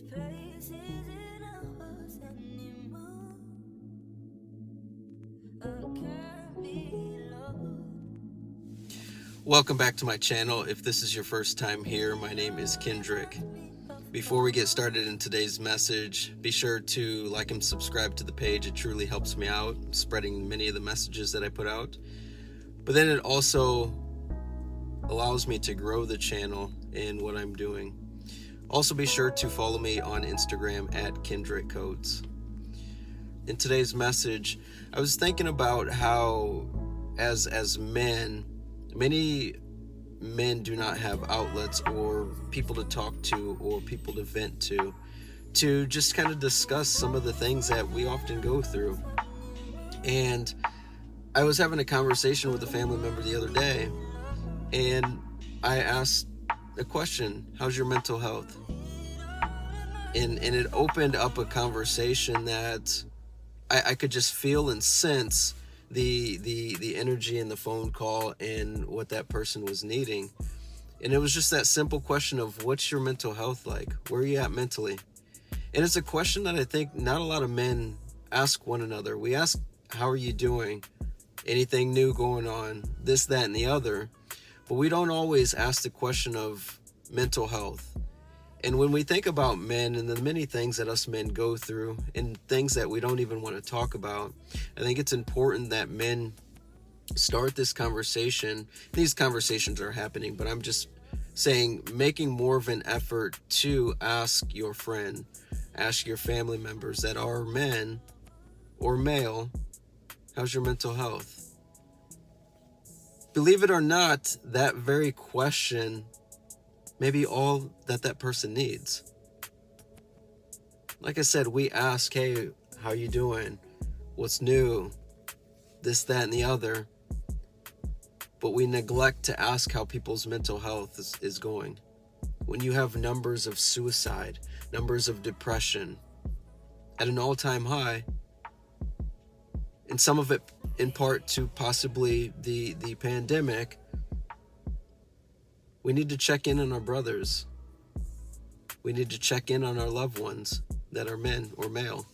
place isn't ours anymore. I can't be lost. Welcome back to my channel. If this is your first time here, my name is Kendrick. Before we get started in today's message, be sure to like and subscribe to the page. It truly helps me out, spreading many of the messages that I put out. But then it also allows me to grow the channel in what I'm doing. Also be sure to follow me on Instagram at Kendrick Coates. In today's message, I was thinking about how as men, many men do not have outlets or people to talk to or people to vent to just kind of discuss some of the things that we often go through. And I was having a conversation with a family member the other day, and I asked a question: how's your mental health? And it opened up a conversation that I could just feel and sense the energy in the phone call and what that person was needing. And it was just that simple question of, what's your mental health like? Where are you at mentally? And it's a question that I think not a lot of men ask one another. We ask, how are you doing? Anything new going on? This, that, and the other. But we don't always ask the question of mental health. And when we think about men and the many things that us men go through and things that we don't even want to talk about, I think it's important that men start this conversation. These conversations are happening, but I'm just saying, making more of an effort to ask your friend, ask your family members that are men or male, how's your mental health? Believe it or not, that very question may be all that person needs. Like I said, we ask, hey, how you doing? What's new? This, that, and the other. But we neglect to ask how people's mental health is going. When you have numbers of suicide, numbers of depression at an all-time high, and some of it in part to possibly the pandemic, we need to check in on our brothers. We need to check in on our loved ones that are men or male.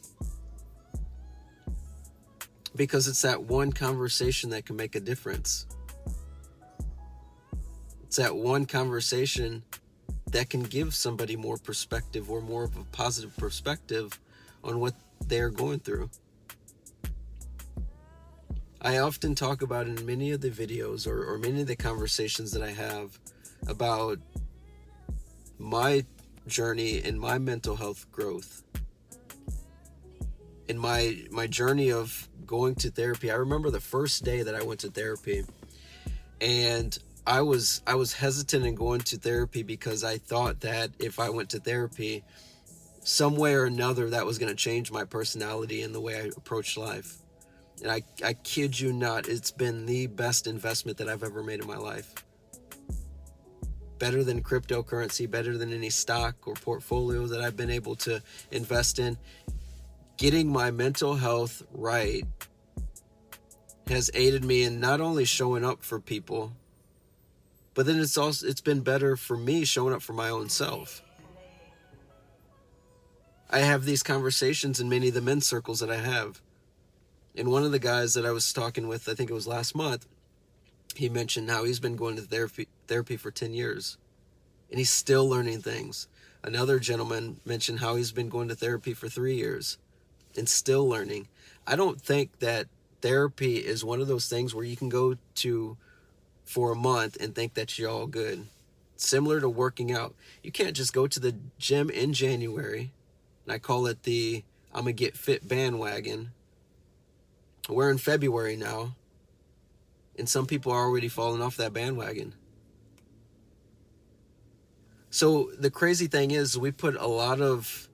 Because it's that one conversation that can make a difference. It's that one conversation that can give somebody more perspective or more of a positive perspective on what they're going through. I often talk about in many of the videos or many of the conversations that I have about my journey and my mental health growth. In my journey of going to therapy, I remember the first day that I went to therapy, and I was hesitant in going to therapy because I thought that if I went to therapy, some way or another, that was going to change my personality and the way I approached life. And I kid you not, it's been the best investment that I've ever made in my life. Better than cryptocurrency, better than any stock or portfolio that I've been able to invest in. Getting my mental health right has aided me in not only showing up for people, but then it's been better for me showing up for my own self. I have these conversations in many of the men's circles that I have. And one of the guys that I was talking with, I think it was last month, he mentioned how he's been going to therapy for 10 years. And he's still learning things. Another gentleman mentioned how he's been going to therapy for 3 years and still learning. I don't think that therapy is one of those things where you can go to for a month and think that you're all good. Similar to working out. You can't just go to the gym in January, and I call it the I'm gonna get fit bandwagon. We're in February now, and some people are already falling off that bandwagon. So the crazy thing is, we put a lot of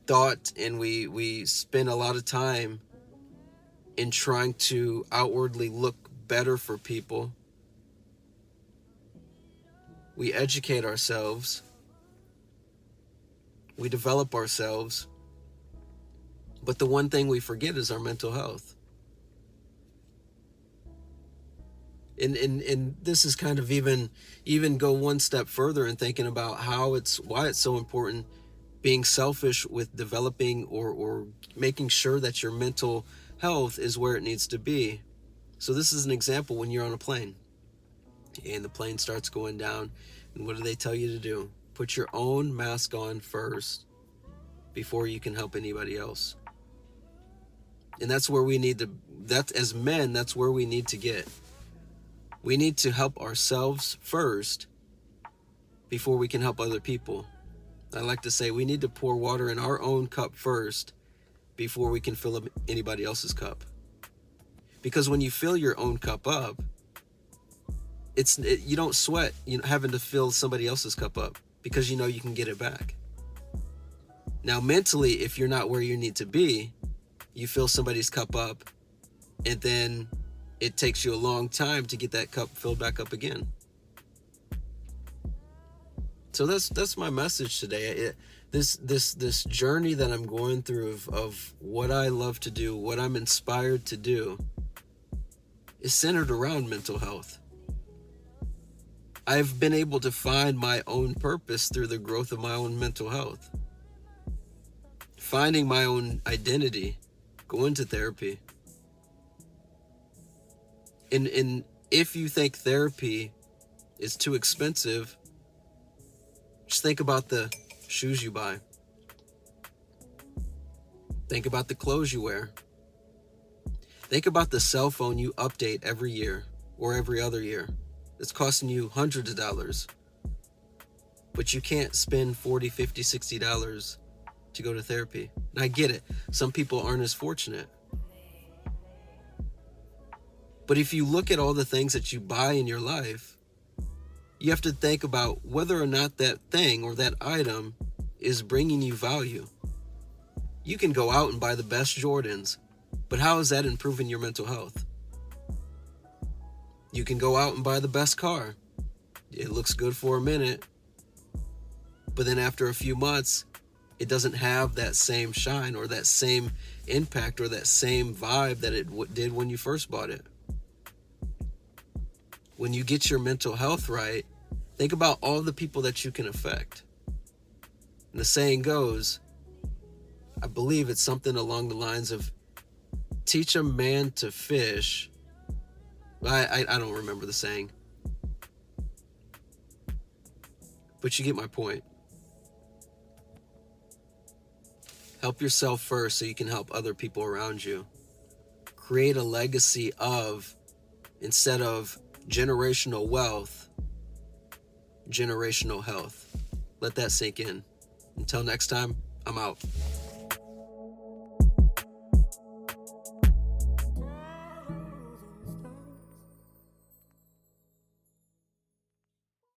thought and we spend a lot of time in trying to outwardly look better for people. We educate ourselves. We develop ourselves. But the one thing we forget is our mental health. And this is kind of even go one step further in thinking about why it's so important being selfish with developing or making sure that your mental health is where it needs to be. So this is an example when you're on a plane and the plane starts going down, and what do they tell you to do? Put your own mask on first before you can help anybody else. And that's where we need to, as men, that's where we need to get. We need to help ourselves first before we can help other people. I like to say we need to pour water in our own cup first before we can fill up anybody else's cup. Because when you fill your own cup up, you don't sweat having to fill somebody else's cup up, because you know you can get it back. Now mentally, if you're not where you need to be, you fill somebody's cup up, and then it takes you a long time to get that cup filled back up again. So that's my message today. This journey that I'm going through of what I love to do, what I'm inspired to do, is centered around mental health. I've been able to find my own purpose through the growth of my own mental health. Finding my own identity, going to therapy. And if you think therapy is too expensive, just think about the shoes you buy. Think about the clothes you wear. Think about the cell phone you update every year or every other year. It's costing you hundreds of dollars. But you can't spend $40, $50, $60 to go to therapy. And I get it. Some people aren't as fortunate. But if you look at all the things that you buy in your life, you have to think about whether or not that thing or that item is bringing you value. You can go out and buy the best Jordans, but how is that improving your mental health? You can go out and buy the best car. It looks good for a minute, but then after a few months, it doesn't have that same shine or that same impact or that same vibe that it did when you first bought it. When you get your mental health right, think about all the people that you can affect. And the saying goes, I believe it's something along the lines of, teach a man to fish. I don't remember the saying. But you get my point. Help yourself first so you can help other people around you. Create a legacy of, instead of generational wealth, generational health. Let that sink in. Until next time, I'm out.